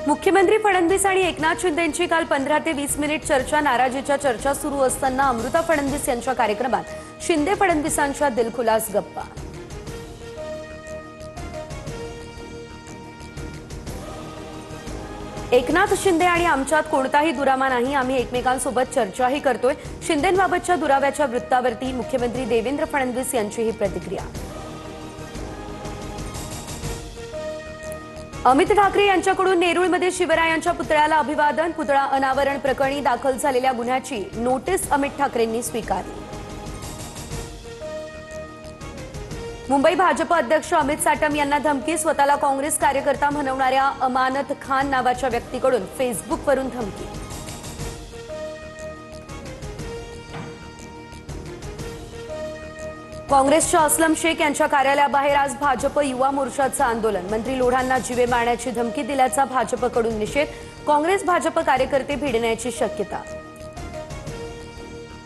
मुख्यमंत्री फडणवीस आणि एकनाथ शिंदेंची काल 15 ते 20 मिनिट चर्चा नाराजीच्या चर्चा सुरू असताना अमृता फडणवीस यांच्या कार्यक्रमात शिंदे फडणवीसांच्या दिलखुलास गप्पा। एकनाथ शिंदे आणि आमच्यात कोणताही दुरावा नाही, आम्ही एकमेकांसोबत चर्चाही करतोय। शिंदेंबाबतच्या दुराव्याच्या वृत्तावरती मुख्यमंत्री देवेंद्र फडणवीस यांची ही प्रतिक्रिया। अमित ठाकरे यांच्याकडून नेरूळमध्ये शिवरायांच्या पुतळ्याला अभिवादन। पुतळा अनावरण प्रकरणी दाखल झालेल्या गुन्ह्याची नोटीस अमित ठाकरेंनी स्वीकारली। मुंबई भाजप अध्यक्ष अमित साटम यांना धमकी। स्वतःला काँग्रेस कार्यकर्ता म्हणवणाऱ्या अमानत खान नावाच्या व्यक्तीकडून फेसबुकवरून धमकी। काँग्रेसच्या असलम शेख यांच्या कार्यालयाबाहेर आज भाजप युवा मोर्चाचं आंदोलन। मंत्री लोढांना जीवे मारण्याची धमकी दिल्याचा भाजपकडून निषेध। काँग्रेस भाजप कार्यकर्ते भिडण्याची शक्यता।